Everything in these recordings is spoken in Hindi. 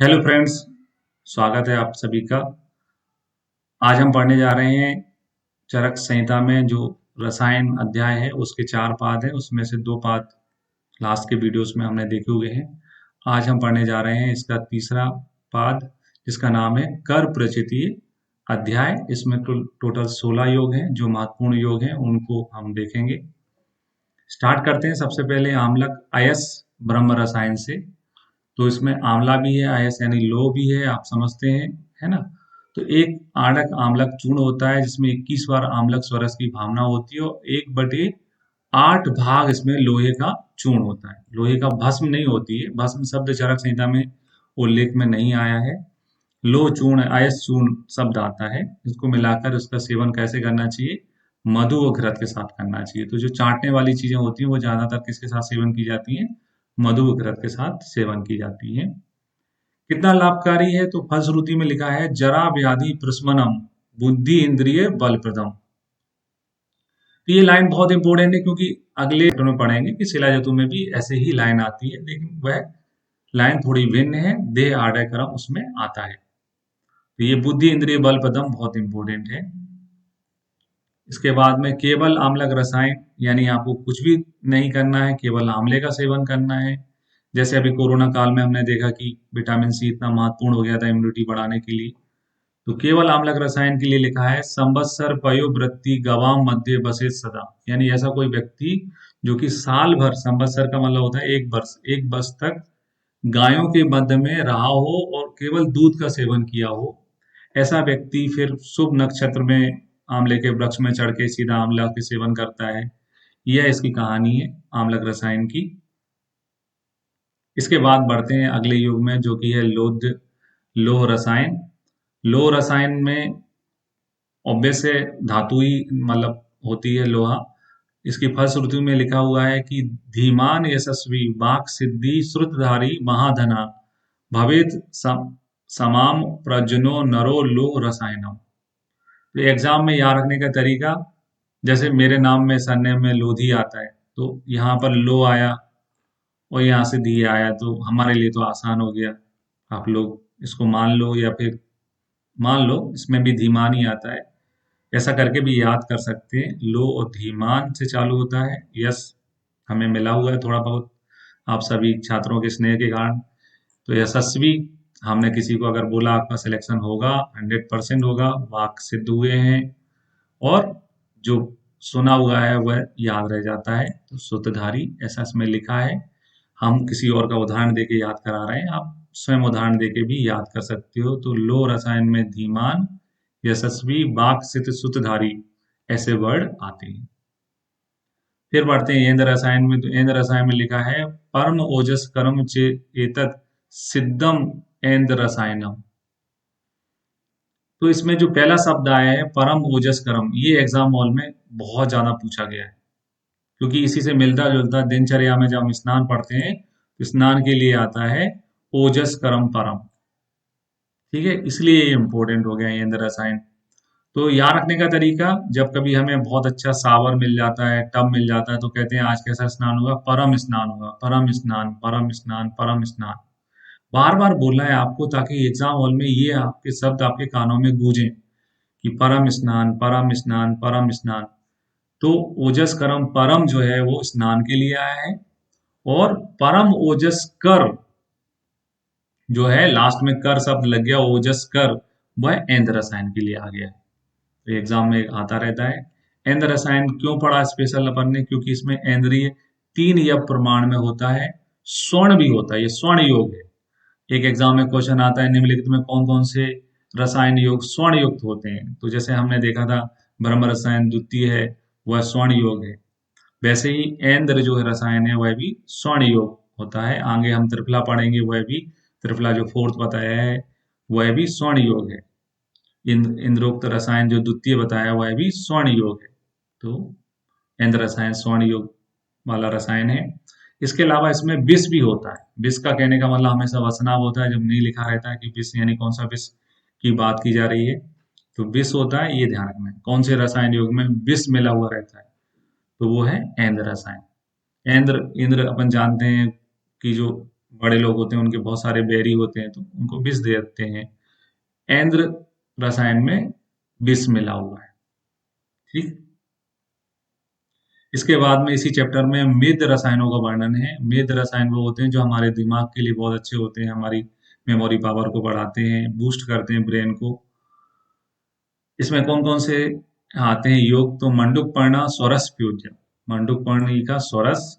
हेलो फ्रेंड्स, स्वागत है आप सभी का। आज हम पढ़ने जा रहे हैं चरक संहिता में जो रसायन अध्याय है उसके 4 पाद हैं। उसमें से 2 पाद लास्ट के वीडियोस में हमने देखे हुए हैं। आज हम पढ़ने जा रहे हैं इसका तीसरा पाद, जिसका नाम है कर प्रचितीय अध्याय। इसमें टोटल 16 योग हैं। जो महत्वपूर्ण योग हैं उनको हम देखेंगे। स्टार्ट करते हैं सबसे पहले आम्लक अयस ब्रह्म रसायन से। तो इसमें आंवला भी है, आयस यानी लो भी है, आप समझते हैं, है ना। तो एक आड़क आम्लक चूर्ण होता है जिसमें 21 बार आम्लक स्वरस की भावना होती है और 1/8 भाग इसमें लोहे का चूर्ण होता है। लोहे का भस्म नहीं होती है, भस्म शब्द चरक संहिता में उल्लेख में नहीं आया है। लो चूर्ण, अयस चूर्ण शब्द आता है। इसको मिलाकर उसका सेवन कैसे करना चाहिए? मधु और घृत के साथ करना चाहिए। तो जो चाटने वाली चीजें होती हैं वो ज्यादातर किसके साथ सेवन की जाती हैं? मधु और घृत के साथ सेवन की जाती है। कितना लाभकारी है? तो फलश्रुति में लिखा है जरा व्याधि प्रशमनम बुद्धि इंद्रिय बलप्रदम। तो ये लाइन बहुत इंपॉर्टेंट है क्योंकि अगले चैप्टर में पढ़ेंगे कि शिलाजतु में भी ऐसे ही लाइन आती है, लेकिन वह लाइन थोड़ी भिन्न है। देह आडय क्रम उसमें आता है। तो ये बुद्धि इंद्रिय बल पदम बहुत इंपॉर्टेंट है। इसके बाद में केवल आम्लक रसायन, यानी आपको कुछ भी नहीं करना है, केवल आंवले का सेवन करना है। जैसे अभी कोरोना काल में हमने देखा कि विटामिन सी इतना महत्वपूर्ण हो गया था इम्यूनिटी बढ़ाने के लिए। तो केवल आम्लक रसायन के लिए लिखा है संवत्सर पयोवृत्ति गवाम मध्य बसे सदा, यानी ऐसा कोई व्यक्ति जो कि साल भर, संवत्सर का मतलब होता है 1 वर्ष, 1 वर्ष तक गायों के मध्य में रहा हो और केवल दूध का सेवन किया हो, ऐसा व्यक्ति फिर शुभ नक्षत्र में आंवले के वृक्ष में चढ़ के सीधा आंवला के सेवन करता है। यह इसकी कहानी है आम्लक रसायन की। इसके बाद बढ़ते हैं अगले युग में, जो कि है लोह रसायन। लोह रसायन में ऑब्वियस है धातु ही मतलब होती है लोहा। इसकी फलश्रुति में लिखा हुआ है कि धीमान यशस्वी वाक् सिद्धि श्रुतधारी महाधना भवेत समाम प्रजनो नरो लोह रसायनम। तो एग्जाम में याद रखने का तरीका, जैसे मेरे नाम में सरनेम में लोधी आता है, तो यहाँ पर लो आया और यहाँ से धी आया, तो हमारे लिए तो आसान हो गया। आप लोग इसको मान लो या फिर मान लो इसमें भी धीमान ही आता है। ऐसा करके भी याद कर सकते हैं। लो और धीमान से चालू होता है। यस हमें मिला हुआ है थोड़ा बहुत आप सभी छात्रों के स्नेह के कारण। तो यशस्वी, हमने किसी को अगर बोला आपका सिलेक्शन होगा, 100% होगा, वाक सिद्ध हुए हैं। और जो सुना हुआ है वह याद रह जाता है। तो सूत्रधारी ऐसा इसमें लिखा है। हम किसी और का उदाहरण देके याद करा रहे हैं, आप स्वयं उदाहरण देके भी याद कर सकते हो। तो लो रसायन में धीमान, यशस्वी, वाक सिद्ध, सूत्रधारी ऐसे वर्ड आते हैं। फिर बढ़ते हैं एंद रसायन में। तो एंद रसायन में लिखा है परम ओजस कर्म चे एतत् सिद्धम एंद रसायनम। तो इसमें जो पहला शब्द आया है परम ओजस कर्म, ये एग्जाम हॉल में बहुत ज्यादा पूछा गया है क्योंकि इसी से मिलता जुलता दिनचर्या में जब हम स्नान पढ़ते हैं तो स्नान के लिए आता है ओजस कर्म परम। ठीक है, इसलिए ये इंपॉर्टेंट हो गया है एंद रसायन। तो याद रखने का तरीका, जब कभी हमें बहुत अच्छा सावर मिल जाता है, टब मिल जाता है, तो कहते हैं आज कैसा स्नान होगा? परम स्नान होगा। परम स्नान, परम स्नान, परम स्नान। बार बार बोलना है आपको ताकि एग्जाम हॉल में ये आपके शब्द आपके कानों में गूंजें कि परम स्नान, परम स्नान, परम स्नान। तो ओजस कर्म परम जो है वो स्नान के लिए आया है, और परम ओजस कर जो है लास्ट में कर शब्द लग गया, ओजस कर, वह एंद रसायन के लिए आ गया है। तो एग्जाम में आता रहता है। एंद रसायन क्यों पढ़ा स्पेशल अपन ने? क्योंकि इसमें ऐंद्रीय 3 यव प्रमाण में होता है, स्वर्ण भी होता है, ये स्वर्ण योग है। एक एग्जाम में क्वेश्चन आता है निम्नलिखित में कौन कौन से रसायन योग स्वर्ण युक्त होते हैं? तो जैसे हमने देखा था ब्रह्म रसायन द्वितीय है, वह स्वर्ण योग है। वैसे ही ऐंद्र जो है रसायन है वह भी स्वर्ण योग होता है। आगे हम त्रिफला पढ़ेंगे, वह भी त्रिफला जो फोर्थ बताया है वह भी स्वर्ण योग है। इंद्रोक्त रसायन जो द्वितीय बताया वह भी स्वर्ण योग है। तो इंद्र रसायन स्वर्ण योग वाला रसायन है। इसके अलावा इसमें विष भी होता है। विष का कहने का मतलब हमेशा वसनाभ होता है, जब नहीं लिखा रहता है कि विष यानी कौन सा विष की बात की जा रही है। तो विष होता है, ये ध्यान रखना है कौन से रसायन योग में विष मिला हुआ रहता है। तो वो है ऐंद्र रसायन। इंद्र इंद्र अपन जानते हैं कि जो बड़े लोग होते हैं उनके बहुत सारे बेरी होते हैं तो उनको विष दे देते हैं। ऐंद्र रसायन में विष मिला हुआ है। ठीक। इसके बाद में इसी चैप्टर में मेद रसायनों का वर्णन है। मेद रसायन वो होते हैं जो हमारे दिमाग के लिए बहुत अच्छे होते हैं, हमारी मेमोरी पावर को बढ़ाते हैं, बूस्ट करते हैं ब्रेन को। इसमें कौन कौन से आते हैं योग, तो मंडूक पर्णा स्वरस प्योज्य, मंडूक पर्णी का स्वरस,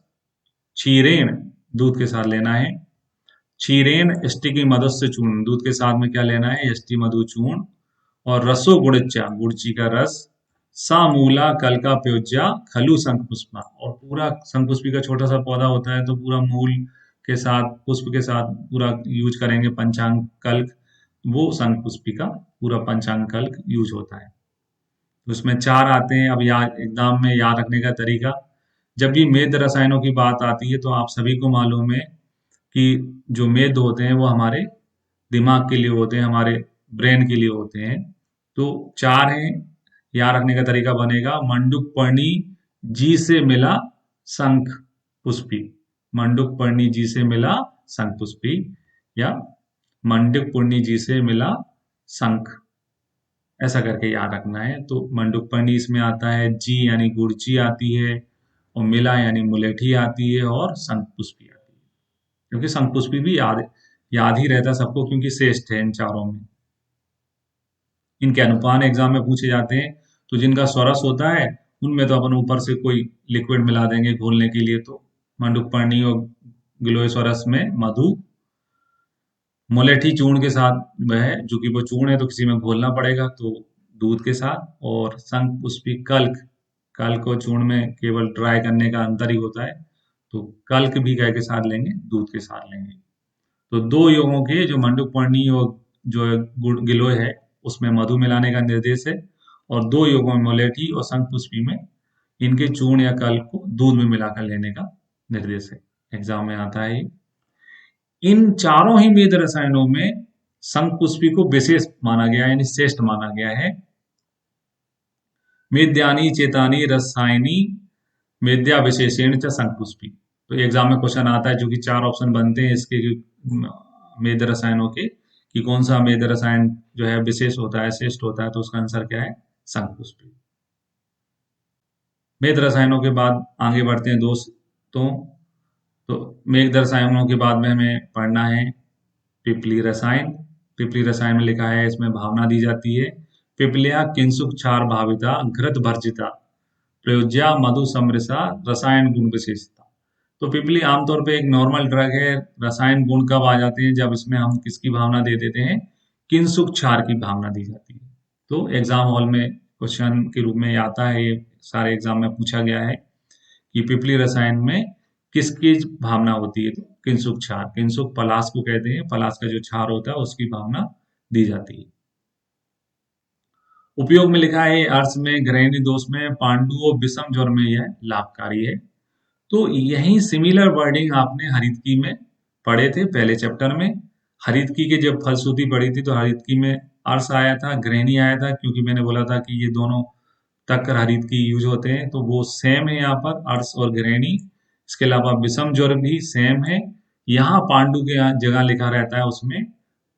क्षीरेण दूध के साथ लेना है, क्षीरेण यष्टि की मदद से चूर्ण, दूध के साथ में क्या लेना है, यष्टि मधु चूर्ण, और रसो गुड़चा गुड़ची का रस, सा मूला कल का प्योज्या खलु शंख पुष्पा, और पूरा शंख पुष्पी का छोटा सा पौधा होता है तो पूरा मूल के साथ पुष्प के साथ पूरा यूज करेंगे पंचांग कल्क, वो शंख पुष्पी का पूरा पंचांग कल्क यूज होता है। तो उसमें चार आते हैं। अब याद एग्जाम में याद रखने का तरीका, जब भी मेद रसायनों की बात आती है तो आप सभी को मालूम है कि जो मेद होते हैं वो हमारे दिमाग के लिए होते हैं, हमारे ब्रेन के लिए होते हैं। तो चार हैं। याद रखने का तरीका बनेगा, मंडूक पर्णी जी से मिला शंख पुष्पी, मंडूक पर्णी जी से मिला शंख पुष्पी, या मंडूक पर्णी जी से मिला शंख, ऐसा करके याद रखना है। तो मंडूक पर्णी इसमें आता है, जी यानी गुड़ची आती है, और मिला यानी मुलेठी आती है, और शंख पुष्पी आती है। क्योंकि शंख पुष्पी भी याद याद ही रहता है सबको, क्योंकि श्रेष्ठ है इन चारों में। इनके अनुपान एग्जाम में पूछे जाते हैं। तो जिनका स्वरस होता है उनमें तो अपन ऊपर से कोई लिक्विड मिला देंगे घोलने के लिए, तो मंडूक पर्णी और गिलोय स्वरस में मधु, मुलेठी चूर्ण के साथ वह, जो कि वो चूर्ण है तो किसी में घोलना पड़ेगा तो दूध के साथ, और शंख पुष्पी कल्क, कल्क और चूर्ण में केवल ड्राई करने का अंतर ही होता है, तो कल्क भी क्या के साथ लेंगे, दूध के साथ लेंगे। तो दो योगों के, जो मंडूक पर्णी और जो गुड़ गिलोय है उसमें मधु मिलाने का निर्देश है, और दो योगों में मुलेठी और शंख पुष्पी में इनके चूर्ण या कल्क को दूध में मिलाकर लेने का निर्देश है। एग्जाम में आता है ये। इन चारों ही वेद रसायनों में शंखपुष्पी को विशेष माना गया है, यानी श्रेष्ठ माना गया है। मेद्यानी चेतानी रसायनी मेद्या विशेषण च शंखपुष्पी। तो एग्जाम में क्वेश्चन आता है, जो कि चार ऑप्शन बनते हैं इसके मेद रसायनों के, कि कौन सा मेद रसायन जो है विशेष होता है, श्रेष्ठ होता है, तो उसका आंसर क्या है, शंखपुष्पी। मेद रसायनों के बाद आगे बढ़ते हैं दोस्तों। तो मेद रसायनों के बाद में हमें पढ़ना है पिपली रसायन। पिपली रसायन में लिखा है, इसमें भावना दी जाती है, पिपलिया किंसुक क्षार भाविता घृत भर्जिता प्रयोज्या मधु समृसा रसायन गुण विशेषता। तो पिपली आमतौर पे एक नॉर्मल ड्रग है। रसायन गुण कब आ जाते हैं, जब इसमें हम किसकी भावना दे देते हैं, किंसुक क्षार की भावना दी जाती है। तो एग्जाम हॉल में क्वेश्चन के रूप में आता है, ये सारे एग्जाम में पूछा गया है कि पिपली रसायन में किसकी भावना होती है, तो किंसुक क्षार, किंसुक पलाश को कहते हैं, पलाश का जो क्षार होता है उसकी भावना दी जाती है। उपयोग में लिखा है, अर्श में, गृहिणी दोष में, पांडु और विषम ज्वर में यह लाभकारी है। तो यही सिमिलर वर्डिंग आपने हरितकी में पढ़े थे पहले चैप्टर में। हरितकी के जब फलश्रुति पढ़ी थी तो हरितकी में अर्श आया था, गृहिणी आया था, क्योंकि मैंने बोला था कि ये दोनों तक्कर हरितकी यूज होते हैं, तो वो सेम है यहाँ पर, अर्श और गृहिणी। इसके अलावा विषम ज्वर भी सेम है। यहाँ पांडु के जगह लिखा रहता है उसमें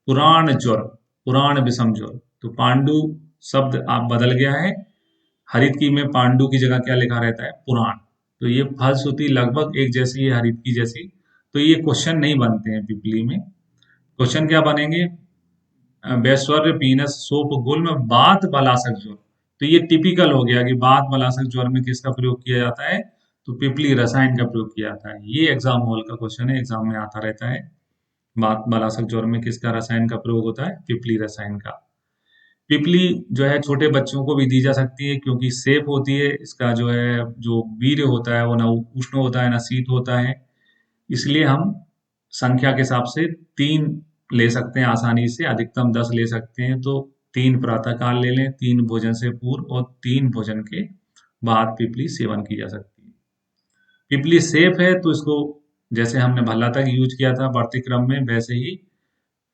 पुराण ज्वर, पुराण विषम ज्वर, तो पांडु शब्द आप बदल गया है, हरितकी में पांडु की जगह क्या लिखा रहता है, पुराण। तो ये फलश्रुति लगभग एक जैसी है हरितकी जैसी। तो ये क्वेश्चन नहीं बनते हैं पिपली में। क्वेश्चन क्या बनेंगे, वैश्वर्य पीनस सोप गुल्म बात बलासक ज्वर। तो ये टिपिकल हो गया कि बात बलासक ज्वर में किसका प्रयोग किया जाता है, तो पिपली रसायन का प्रयोग किया जाता है। ये एग्जाम हॉल का क्वेश्चन है, एग्जाम में आता रहता है। बात बलासक ज्वर में किसका रसायन का प्रयोग होता है, पिपली रसायन का। पिपली जो है छोटे बच्चों को भी दी जा सकती है, क्योंकि सेफ होती है, इसका जो है जो वीर्य होता है वो ना उष्ण होता है ना शीत होता है। इसलिए हम संख्या के हिसाब से 3 ले सकते हैं आसानी से, अधिकतम 10 ले सकते हैं। तो 3 प्रातःकाल ले लें, 3 भोजन से पूर्व और 3 भोजन के बाद पिपली सेवन की जा सकती है। पिपली सेफ है तो इसको, जैसे हमने भल्ला तक यूज किया था बढ़ते क्रम में, वैसे ही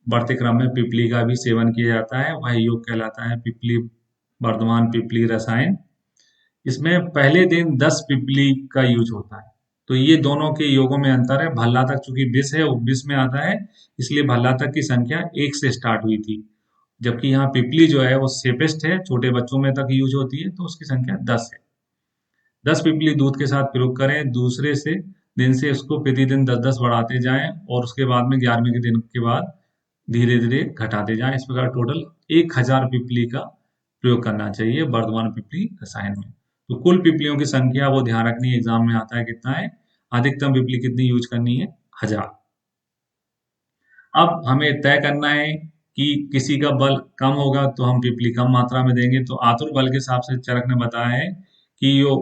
बढ़ते क्रम में पिपली का भी सेवन किया जाता है। वह योग कहलाता है पिपली वर्धमान पिपली रसायन। इसमें पहले दिन 10 पिपली का यूज होता है। तो ये दोनों के योगों में अंतर है। भल्ला तक चूंकि विष है, वो विष में आता है, इसलिए भल्ला तक की संख्या 1 से स्टार्ट हुई थी। जबकि यहाँ पिपली जो है वो सेपेस्ट है, छोटे बच्चों में तक यूज होती है, तो उसकी संख्या 10 है। 10 पिपली दूध के साथ प्रयोग करें। दूसरे से दिन से उसको प्रतिदिन 10-10 बढ़ाते जाएं और उसके बाद में 11वें के दिन के बाद धीरे धीरे घटाते जाएं। इस प्रकार टोटल 1000 पिपली का प्रयोग करना चाहिए वर्धमान पिपली रसायन में। तो कुल पिपलियों की संख्या वो ध्यान रखनी है, एग्जाम में आता है कितना है, अधिकतम पिपली कितनी यूज करनी है, 1000। अब हमें तय करना है कि किसी का बल कम होगा तो हम पिपली कम मात्रा में देंगे। तो आतुर बल के हिसाब से चरक ने बताया है कि यो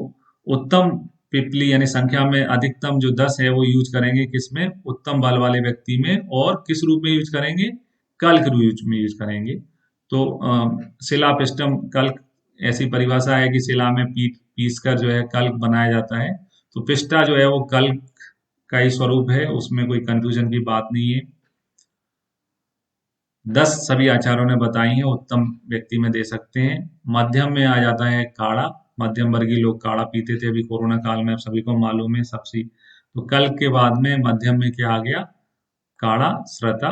उत्तम पिपली यानी संख्या में अधिकतम जो 10 है वो यूज करेंगे किसमें, उत्तम बल वाले व्यक्ति में। और किस रूप में यूज करेंगे, कल्क रूप में यूज करेंगे। तो शिला पिस्टम कल्क, ऐसी परिभाषा है कि शिला में पीस कर जो है कल्क बनाया जाता है। तो पिस्टा जो है वो कल्क का ही स्वरूप है, उसमें कोई कंफ्यूजन की बात नहीं है। 10 सभी आचार्यों ने बताई हैं, उत्तम व्यक्ति में दे सकते हैं। मध्यम में आ जाता है काढ़ा। मध्यम वर्गीय लोग काढ़ा पीते थे, अभी कोरोना काल में सभी को मालूम है। सबसे तो कल के बाद में मध्यम में क्या आ गया, काढ़ा, श्रता।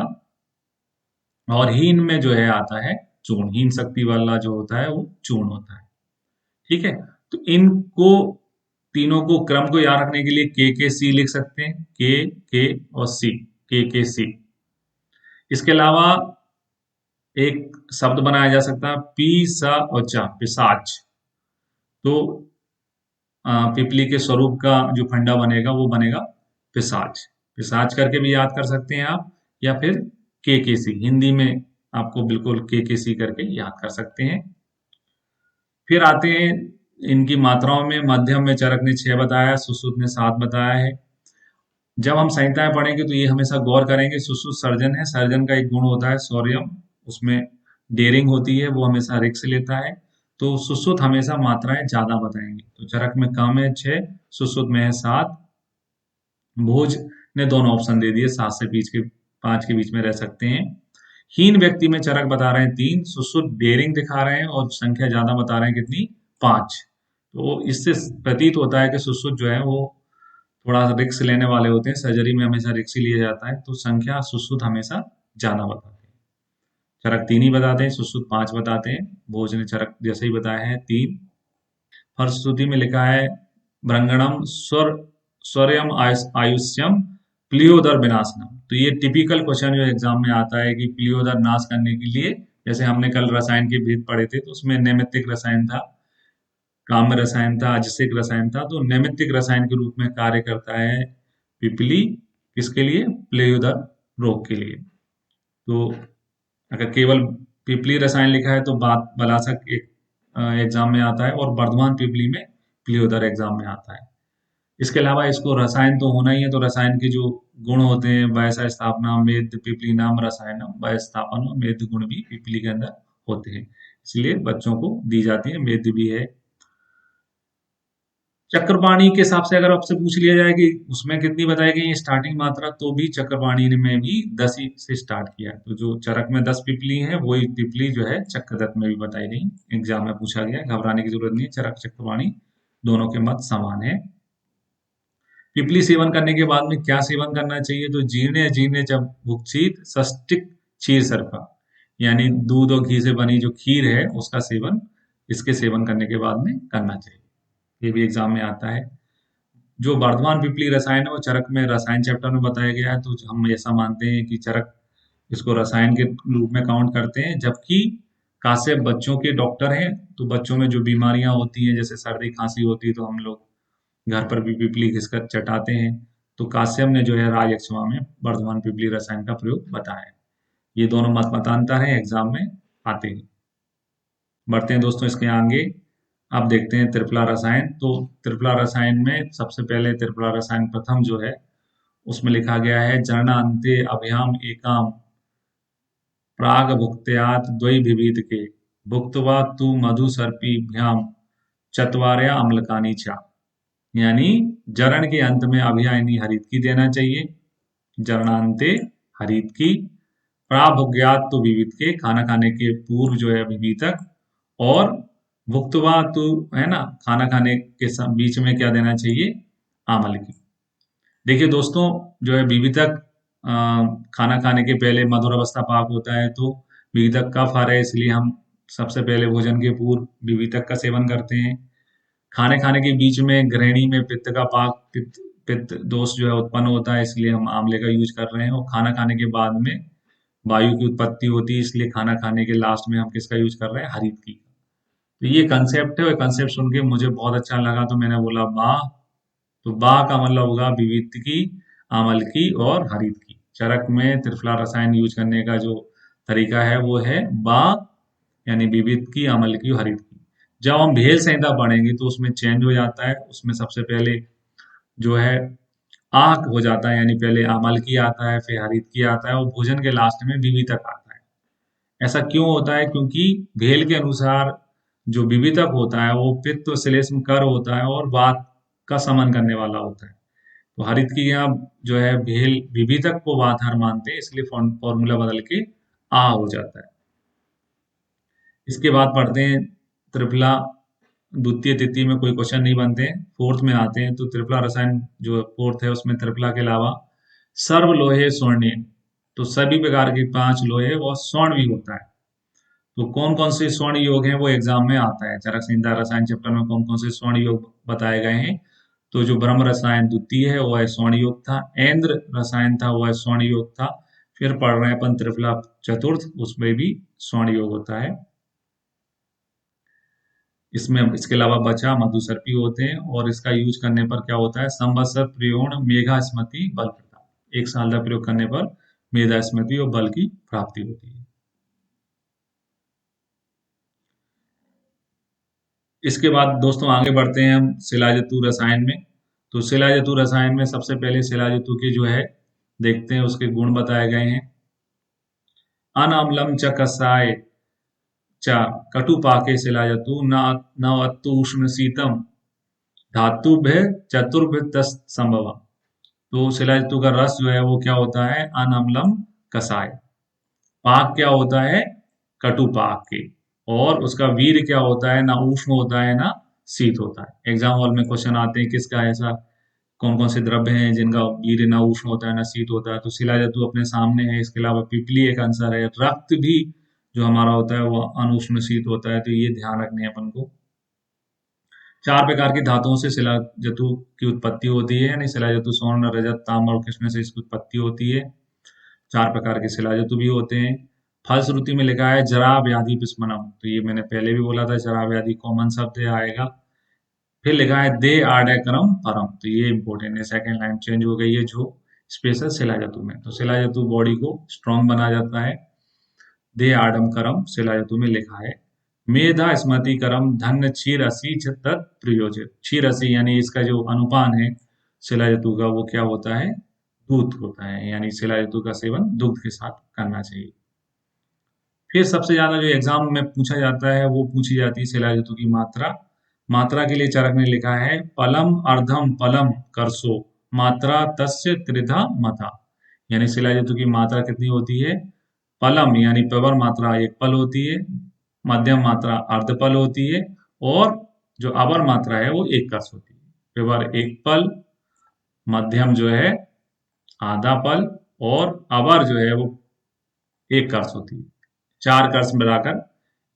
और हीन में जो है आता है चूर्ण। हीन शक्ति वाला जो होता है वो चूर्ण होता है। ठीक है, तो इनको तीनों को क्रम को याद रखने के लिए के सी लिख सकते हैं, के और सी, के सी। इसके अलावा एक शब्द बनाया जा सकता है पी सा और चा, पिशाच। तो पिपली के स्वरूप का जो फंडा बनेगा वो बनेगा पिशाच। पिशाच करके भी याद कर सकते हैं आप, या फिर के सी, हिंदी में आपको बिल्कुल के सी करके याद कर सकते हैं। फिर आते हैं इनकी मात्राओं में। मध्यम में चरक ने 6 बताया, सुश्रुत ने 7 बताया है। जब हम संहिताएं पढ़ेंगे तो ये हमेशा गौर करेंगे, सुश्रुत सर्जन है, सर्जन का एक गुण होता है शौर्यम, उसमें डेयरिंग होती है, वो हमेशा रिस्क लेता है। तो सुश्रुत हमेशा मात्राएं ज्यादा बताएंगे। तो चरक में कम है 6, सुश्रुत में है 7। भोज ने दोनों ऑप्शन दे दिए, 7 से 5 के बीच में रह सकते हैं। हीन व्यक्ति में चरक बता रहे हैं 3, सुश्रुत डेयरिंग दिखा रहे हैं और संख्या ज्यादा बता रहे हैं कितनी, 5। तो इससे प्रतीत होता है कि सुश्रुत जो है वो थोड़ा रिक्स लेने वाले होते हैं, सर्जरी में हमेशा रिक्स ही लिया जाता है। तो संख्या सुश्रुत हमेशा ज्यादा बताते हैं। चरक 3 ही बताते हैं, सुश्रुत 5 बताते हैं। भोज ने चरक जैसे ही बताया है 3। फलश्रुति में लिखा है भ्रंगणम स्वरयम आयुष्यम प्लियोदर विनाशनम। तो ये टिपिकल क्वेश्चन जो एग्जाम में आता है कि प्लियोदर नाश करने के लिए, जैसे हमने कल रसायन के भेद पढ़े थे, तो उसमें नैमित्तिक रसायन था, काम्य रसायन था, अजसिक रसायन था। तो नैमित्तिक रसायन के रूप में कार्य करता है पिपली, किसके लिए, प्लेयोदर रोग के लिए। तो अगर केवल पिपली रसायन लिखा है तो बात बलासक एक एग्जाम में आता है, और वर्धमान पिपली में प्लियोदर एग्जाम में आता है। इसके अलावा इसको रसायन तो होना ही है, तो रसायन के जो गुण होते हैं, वैसा स्थापना मेद पिपली नाम रसायनम वयस्थापन, मेद गुण भी पिपली के अंदर होते हैं, इसलिए बच्चों को दी जाती है, मेद भी है। चक्रपाणी के हिसाब से अगर आपसे पूछ लिया जाए कि उसमें कितनी बताई गई स्टार्टिंग मात्रा, तो भी चक्रपाणी में भी 10 ही से स्टार्ट किया। तो जो चरक में 10 पिपली है, वही पिपली जो है चक्रदत्त में भी बताई गई, एग्जाम में पूछा गया, घबराने की जरूरत नहीं है। चरक चक्रपाणी दोनों के मत समान है। पिपली सेवन करने के बाद में क्या सेवन करना चाहिए, तो जीर्णे जीर्णे जब भुक्षित षष्टिक क्षीर सर्पा, यानी दूध और घी से बनी जो खीर है उसका सेवन इसके सेवन करने के बाद में करना चाहिए। ये भी एग्जाम में आता है। जो वर्धमान पिपली रसायन है वो चरक में रसायन चैप्टर में बताया गया है। तो हम ऐसा मानते हैं कि चरक इसको रसायन के रूप में काउंट करते हैं। जबकि काश्यप बच्चों के डॉक्टर हैं, तो बच्चों में जो बीमारियां होती हैं, जैसे सर्दी खांसी होती है, तो हम लोग घर पर भी पिपली घिसकर चटाते हैं। तो काश्यप ने जो है राजयक्षमा में वर्धमान पिपली रसायन का प्रयोग बताया है। ये दोनों मत मतांतर है, एग्जाम में आते हैं। बढ़ते हैं दोस्तों इसके आगे। अब देखते हैं त्रिफला रसायन। तो त्रिफला रसायन में सबसे पहले त्रिफला रसायन प्रथम जो है उसमें लिखा गया है जरना अंते अभ्याम एकाम प्राग भुक्त्यात द्वै विविध के भुक्तवा तु मधु सर्पी भ्याम चतवार्या अम्लकानी चा। यानी जरण के अंत में अभियानी हरित की देना चाहिए, जरणांते हरित की, प्राभुग्यात तो विविध के, खाना खाने के पूर्व जो है विविधक, और भुक्तवा तो है ना, खाना खाने के बीच में क्या देना चाहिए, आमल की। देखिए दोस्तों, जो है विविधक खाना खाने के पहले मधुर अवस्था पाक होता है, तो विविधक कफ हर है, इसलिए हम सबसे पहले भोजन के पूर्व विविधक का सेवन करते हैं। खाने खाने के बीच में गृहिणी में पित्त का पाक पित्त पित्त दोष जो है उत्पन्न होता है, इसलिए हम आंवले का यूज कर रहे हैं। और खाना खाने के बाद में वायु की उत्पत्ति होती है, इसलिए खाना खाने के लास्ट में हम किसका यूज कर रहे हैं? हरित की। तो ये कंसेप्ट है, और कंसेप्ट सुन के मुझे बहुत अच्छा लगा, तो मैंने बोला वाह। तो बा का मतलब होगा विविध की, अमल की और हरित की। चरक में त्रिफला रसायन यूज करने का जो तरीका है वो है बा, यानी विविध की, अमल की और हरित की। जब हम भेल संहिता पढ़ेंगे तो उसमें चेंज हो जाता है, उसमें सबसे पहले जो है आक हो जाता है, यानी पहले अमल की आता है, फिर हरित की आता है, और भोजन के लास्ट में विविधक आता है। ऐसा क्यों होता है? क्योंकि भेल के अनुसार जो विविधक होता है वो पित्त श्लेष्म कर होता है और वात का समन करने वाला होता है। तो हरित की यहाँ जो है भेल विविधक को वातहार मानते हैं, इसलिए फॉर्मूला बदल के आ हो जाता है। इसके बाद पढ़ते हैं त्रिफला। द्वितीय तृतीय में कोई क्वेश्चन नहीं बनते हैं, फोर्थ में आते हैं। तो त्रिफला रसायन जो फोर्थ है उसमें त्रिफला के अलावा सर्व लोहे स्वर्णीय, तो सभी प्रकार के 5 लोहे और स्वर्ण भी होता है। तो कौन कौन से स्वर्ण योग हैं वो एग्जाम में आता है। चरक संहिता रसायन चैप्टर में कौन कौन से स्वर्ण योग बताए गए हैं? तो जो ब्रह्म रसायन द्वितीय है वो है स्वर्ण योग था, ऐन्द्र रसायन था वो है स्वर्ण योग था। फिर पढ़ रहे हैं अपन त्रिफला चतुर्थ, उसमें भी स्वर्ण योग होता है। इसमें इसके अलावा बचा मधुसर्पी होते हैं, और इसका यूज करने पर क्या होता है? संवत्सर प्रयोण मेघा स्मृति बल प्रदान, 1 साल का प्रयोग करने पर मेधा स्मृति और बल की प्राप्ति होती है। इसके बाद दोस्तों आगे बढ़ते हैं हम शिलाजतु रसायन में। तो शिलाजतु रसायन में सबसे पहले शिलाजतु के जो है देखते हैं, उसके गुण बताए गए हैं। अनाम्लम च कसाय च कटुपाके शिलाजतु न न अत्तु उष्ण शीतम धातुभ्य चतुर्भ्य संभव। तो शिलाजतु का रस जो है वो क्या होता है? अनअम्लम कसाय। पाक क्या होता है? कटु पाक के। और उसका वीर क्या होता है? ना उष्ण होता है ना शीत होता है। एग्जाम हॉल में क्वेश्चन आते हैं किसका ऐसा, कौन कौन से द्रव्य हैं जिनका वीर ना उष्ण होता है ना शीत होता है? तो शिलाजतु अपने सामने है। इसके अलावा पिपली एक आंसर है। रक्त भी जो हमारा होता है वो अनुष्ण शीत होता है, तो ये ध्यान रखने हैं अपन को। 4 प्रकार की धातुओं से शिलाजतु की उत्पत्ति होती है, यानी शिलाजतु स्वर्ण, रजत, ताम्र और कृष्ण से इसकी उत्पत्ति होती है। 4 प्रकार के शिलाजतु भी होते हैं। फलश्रुति में लिखा है जरा व्याधि विस्मनम, तो ये मैंने पहले भी बोला था, जरा व्याधि कॉमन शब्द आएगा। फिर लिखा है दे आडयक्रम परम, तो ये इंपॉर्टेंट है, सेकंड लाइन चेंज हो गई है जो स्पेशल शिलाजतु में। तो शिलाजतु बॉडी को स्ट्रॉन्ग बना जाता है। दे आडम करम शिलाजतु में लिखा है। मेधा स्मृति करम धन्य क्षीर असी तत् प्रयोजित। क्षीर असी यानी इसका जो अनुपान है शिलाजतु का वो क्या होता है? दूध होता है, यानी शिलाजतु का सेवन दुग्ध के साथ करना चाहिए। फिर सबसे ज्यादा जो एग्जाम में पूछा जाता है वो पूछी जाती है शिलाजतु की मात्रा। मात्रा के लिए चरक ने लिखा है पलम अर्धम पलम करसो मात्रा तस्य त्रिधा मता, यानी शिलाजतु की मात्रा कितनी होती है? पलम यानी प्रवर मात्रा एक पल होती है, मध्यम मात्रा अर्ध पल होती है, और जो अवर मात्रा है वो एक कर्ष होती है। प्रवर एक पल, मध्यम जो है आधा पल, और अवर जो है वो एक कर्ष होती है। 4 कर्ष मिलाकर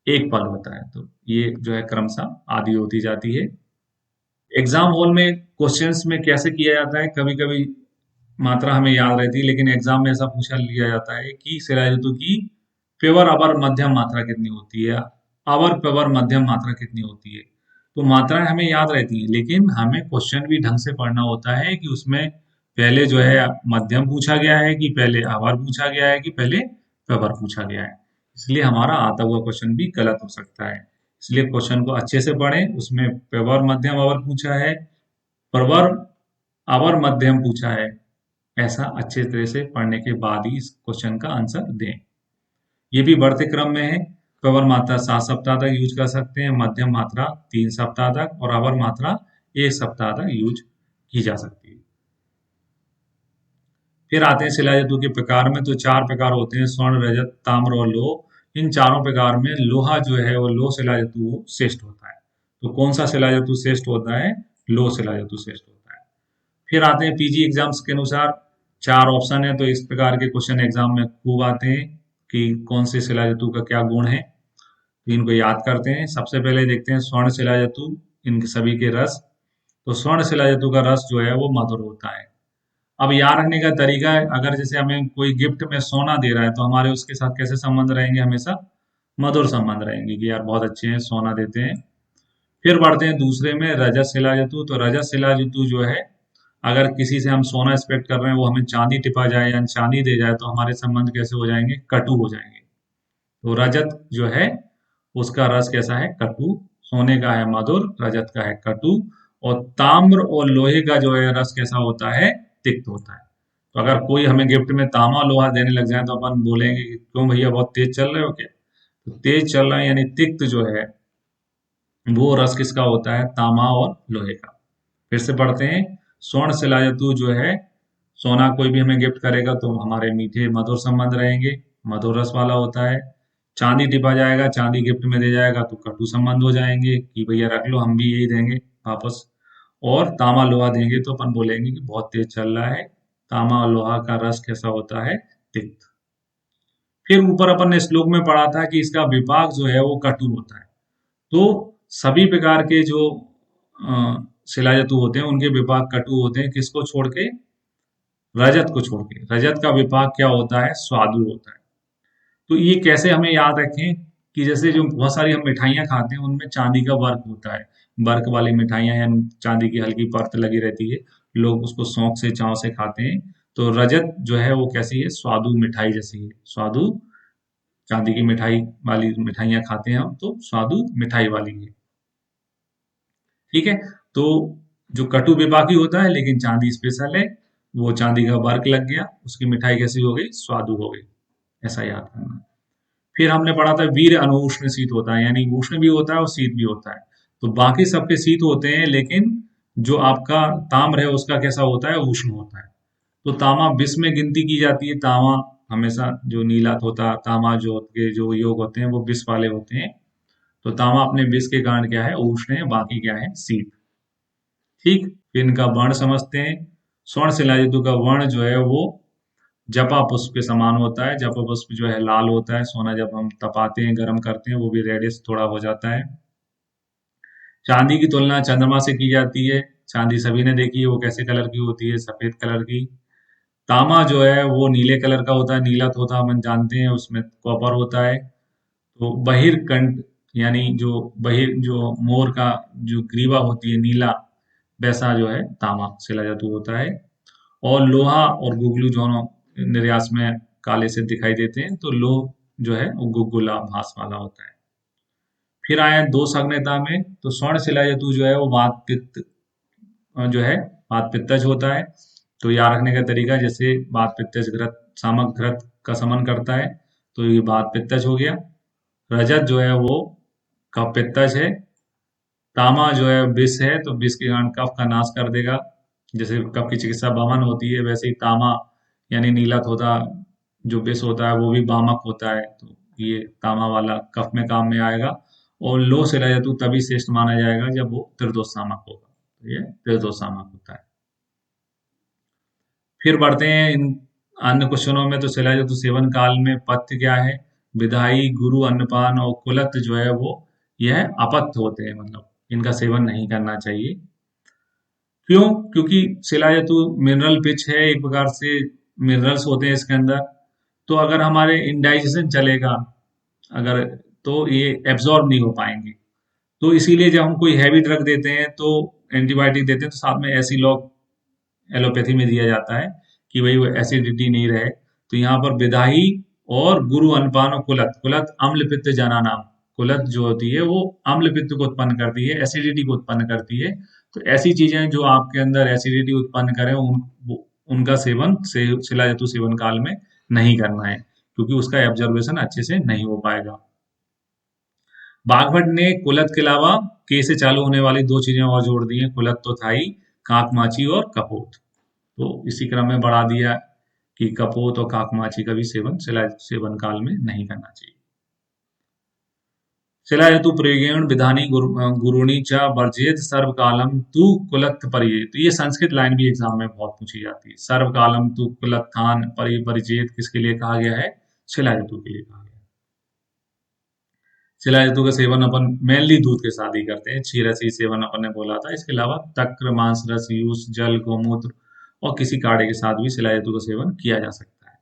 एक पल होता है। तो ये जो है क्रमशः आदि होती जाती है। एग्जाम हॉल में क्वेश्चंस में कैसे किया जाता है, कभी कभी मात्रा हमें याद रहती है, लेकिन एग्जाम में ऐसा पूछा लिया जाता है कि शिलाजतु की पेवर अवर मध्यम मात्रा कितनी होती है, अवर पेवर मध्यम मात्रा कितनी होती है। तो मात्राएं हमें याद रहती है, लेकिन हमें क्वेश्चन भी ढंग से पढ़ना होता है कि उसमें पहले जो है मध्यम पूछा गया है कि पहले अवर पूछा गया है कि पहले पेवर पूछा गया है। इसलिए हमारा आता हुआ क्वेश्चन भी गलत हो सकता है। इसलिए क्वेश्चन को अच्छे से पढ़ें, उसमें पेवर मध्यम अवर पूछा है, प्रवर अवर मध्यम पूछा है, ऐसा अच्छे तरह से पढ़ने के बाद ही इस क्वेश्चन का आंसर दें। ये भी बढ़ते क्रम में है। प्रवर मात्रा 7 सप्ताह तक यूज कर सकते हैं, मध्यम मात्रा 3 सप्ताह तक, और अवर मात्रा 1 सप्ताह तक यूज की जा सकती है। फिर आते हैं शिलाजतु के प्रकार में। तो 4 प्रकार होते हैं, स्वर्ण, रजत, ताम्र और लोह। इन चारों प्रकार में लोहा जो है वो लोह शिलाजतु श्रेष्ठ होता है। तो कौन सा शिलाजतु श्रेष्ठ होता है? लोह शिलाजतु श्रेष्ठ होता है। फिर आते हैं पीजी एग्जाम्स के अनुसार, 4 ऑप्शन है, तो इस प्रकार के क्वेश्चन एग्जाम में खूब आते हैं कि कौन से शिलाजतु का क्या गुण है, तो इनको याद करते हैं। सबसे पहले देखते हैं स्वर्ण शिलाजतु, इनके सभी के रस। तो स्वर्ण शिलाजतु का रस जो है वो मधुर होता है। अब याद रखने का तरीका है, अगर जैसे हमें कोई गिफ्ट में सोना दे रहा है तो हमारे उसके साथ कैसे संबंध रहेंगे, हमेशा मधुर संबंध रहेंगे कि यार बहुत अच्छे हैं, सोना देते हैं। फिर बढ़ते हैं दूसरे में रजत शिलाजतु। तो रजत शिलाजतु जो है, अगर किसी से हम सोना एक्सपेक्ट कर रहे हैं, वो हमें चांदी टिपा जाए या चांदी दे जाए, तो हमारे संबंध कैसे हो जाएंगे, कटु हो जाएंगे। तो रजत जो है उसका रस कैसा है, कटु। सोने का है मधुर, रजत का है कटु। और ताम्र और लोहे का जो है रस कैसा होता है, तिक्त होता है। तो अगर कोई हमें गिफ्ट में तांबा लोहा देने लग जाए तो अपन बोलेंगे कि क्यों भैया बहुत तेज चल रहे हो क्या। तो तेज चल रहा है यानी तिक्त जो है वो रस किसका होता है, तांबा और लोहे का। फिर से पढ़ते हैं, स्वर्ण शिलाजतु जो है, सोना कोई भी हमें गिफ्ट करेगा तो हमारे मीठे मधुर संबंध रहेंगे, मधुर रस वाला होता है। चांदी टिपा जाएगा, चांदी गिफ्ट में दे जाएगा तो कटु संबंध हो जाएंगे कि भैया रख लो, हम भी यही देंगे वापस। और तांबा लोहा देंगे तो अपन बोलेंगे कि बहुत तेज चल रहा है। तांबा और लोहा का रस कैसा होता है, तिक्त। फिर ऊपर अपन ने श्लोक में पढ़ा था कि इसका विपाक जो है वो कटु होता है। तो सभी प्रकार के जो शिलाजतु होते हैं उनके विपाक कटु होते हैं, किसको छोड़ के, रजत को छोड़ के। रजत का विपाक क्या होता है, स्वादु होता है। तो ये कैसे हमें याद रखें कि जैसे जो बहुत सारी हम मिठाइयाँ खाते हैं उनमें चांदी का वर्क होता है, वर्क वाली मिठाइयाँ या चांदी की हल्की परत लगी रहती है, लोग उसको शौक से चाव से खाते हैं। तो रजत जो है वो कैसी है, स्वादु मिठाई जैसी है, स्वादु चांदी की मिठाई वाली मिठाइयाँ खाते हैं हम, तो स्वादु मिठाई वाली है। ठीक है। तो जो कटु विपाकी होता है लेकिन चांदी स्पेशल है, वो चांदी का वर्क लग गया, उसकी मिठाई कैसी हो गई, स्वादु हो गई। ऐसा याद करना। फिर हमने पढ़ा था वीर अनुष्ण शीत होता है, यानी उष्ण भी होता है और शीत भी होता है। तो बाकी सबके शीत होते हैं लेकिन जो आपका ताम्र है उसका कैसा होता है, उष्ण होता है। तो तामा विष में गिनती की जाती है, तामा हमेशा जो नीला होता, तामा जो के जो योग होते हैं वो विष वाले होते हैं। तो तामा अपने विष के कारण क्या है, उष्ण है, बाकी क्या है, शीत। ठीक। फिर इनका वर्ण समझते हैं। स्वर्ण शिलाजितु का वर्ण जो है वो जपा पुष्प के समान होता है। जपा पुष्प जो है लाल होता है, सोना जब हम तपाते हैं, गर्म करते हैं, वो भी रेडिश थोड़ा हो जाता है। चांदी की तुलना चंद्रमा से की जाती है। चांदी सभी ने देखी है, वो कैसे कलर की होती है, सफेद कलर की। तांबा जो है वो नीले कलर का होता है, नीला तोता हम जानते हैं, उसमें कॉपर होता है। तो बहिर्कंठ यानी जो जो मोर का जो ग्रीवा होती है नीला, वैसा जो है तांबा शिलाधातु होता है। और लोहा और गुगलू दोनों निर्यास में काले से दिखाई देते हैं, तो लोह जो है वो गुगुला भास वाला होता है। फिर आए दो संज्ञता में, तो स्वर्ण शिलाजतु जो है वो वात पित्त जो है वात पित्तज होता है। तो याद रखने का तरीका, जैसे वात पित्तज घृत सामक घृत का समन करता है, तो ये वात पित्तज हो गया। रजत जो है वो कफ पित्तज है। तामा जो है विष है, तो विष के कारण कफ का नाश कर देगा। जैसे कफ की चिकित्सा बामन होती है, वैसे ही तामा यानी नीला तोता जो विष होता है वो भी बामक होता है, तो ये तामा वाला कफ में काम में आएगा। और लो शिलाजतु तभी श्रेष्ठ माना जाएगा जब वो त्रिदोष सामक होगा, तो ये त्रिदोष सामक होता है। फिर बढ़ते हैं इन अन्य क्वेश्चनों में। तो शिलाजतु सेवन काल में पथ्य क्या है, विधाई गुरु अन्नपान और कुलत जो है वो यह अपथ्य होते हैं, मतलब इनका सेवन नहीं करना चाहिए। क्यों, क्योंकि शिलाजतु मिनरल पिच है, एक प्रकार से मिनरल्स होते हैं इसके अंदर। तो अगर हमारे इंडाइजेशन चलेगा, अगर, तो ये एब्जॉर्ब नहीं हो पाएंगे। तो इसीलिए जब हम कोई हैवी ड्रग देते हैं, तो एंटीबायोटिक देते हैं, तो साथ में एसिलॉक एलोपैथी में दिया जाता है कि भाई वो एसिडिटी नहीं रहे। तो यहाँ पर विदाही और गुरु अनपान और कुलत, कुलत अम्ल पित्त जना नाम, कुलत जो होती है वो अम्ल पित्त को उत्पन्न करती है, एसिडिटी को उत्पन्न करती है। तो ऐसी चीजें जो आपके अंदर एसिडिटी उत्पन्न करें उनका सेवन से शिलाजतु सेवन काल में नहीं करना है, क्योंकि उसका एब्जर्वेशन अच्छे से नहीं हो पाएगा। बागभट ने कुलत के अलावा के से चालू होने वाली दो चीजें और जोड़ दी हैं, कुलत तो था ही, काकमाची और कपोत। तो इसी क्रम में बढ़ा दिया कि कपोत और काकमाची का भी सेवन सेवन काल में नहीं करना चाहिए। शिलाजतु प्रयोगेण विधानी गुरुणी च वर्जेत सर्वकालम तु कुलत्थ परिये। तो ये संस्कृत लाइन भी एग्जाम में बहुत पूछी जाती है। सर्वकालम तु कुलत्थान परिजेत किसके लिए कहा गया है? शिलाजतु के लिए कहा गया है। शिलाजतु का सेवन अपन मेनली दूध के साथ ही करते हैं। क्षीरसी सेवन अपन ने बोला था। इसके अलावा तक्र, मांस रस, यूस, जल, गौमूत्र और किसी काढ़े के साथ भी शिलाजतु का सेवन किया जा सकता है।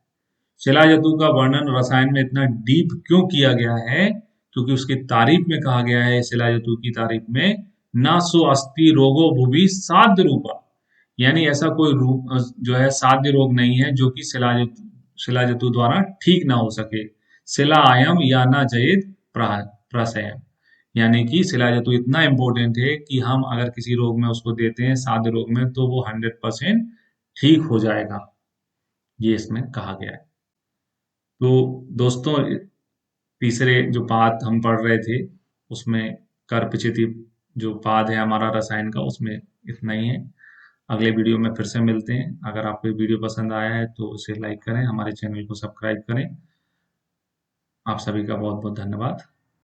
शिलाजतु का वर्णन रसायन में इतना डीप क्यों किया गया है? क्योंकि उसकी तारीफ में कहा गया है, शिलाजतु की तारीफ में, ना सो अस्ति रोगो भुवि साध्य रूपा। यानी ऐसा कोई रूप जो है साध्य रोग नहीं है जो कि शिलाजतु द्वारा ठीक ना हो सके। शिला आयम या ना जयेत प्रसयम। यानी कि शिलाजतु इतना इम्पोर्टेंट है कि हम अगर किसी रोग में उसको देते हैं, साध्य रोग में, तो वो 100% ठीक हो जाएगा। ये इसमें कहा गया है। तो दोस्तों, तीसरे जो पाद हम पढ़ रहे थे उसमें कर्पचिति जो पाद है हमारा रसायन का, उसमें इतना ही है। अगले वीडियो में फिर से मिलते हैं। अगर आपको ये वीडियो पसंद आया है तो इसे लाइक करें, हमारे चैनल को सब्सक्राइब करें। आप सभी का बहुत बहुत धन्यवाद।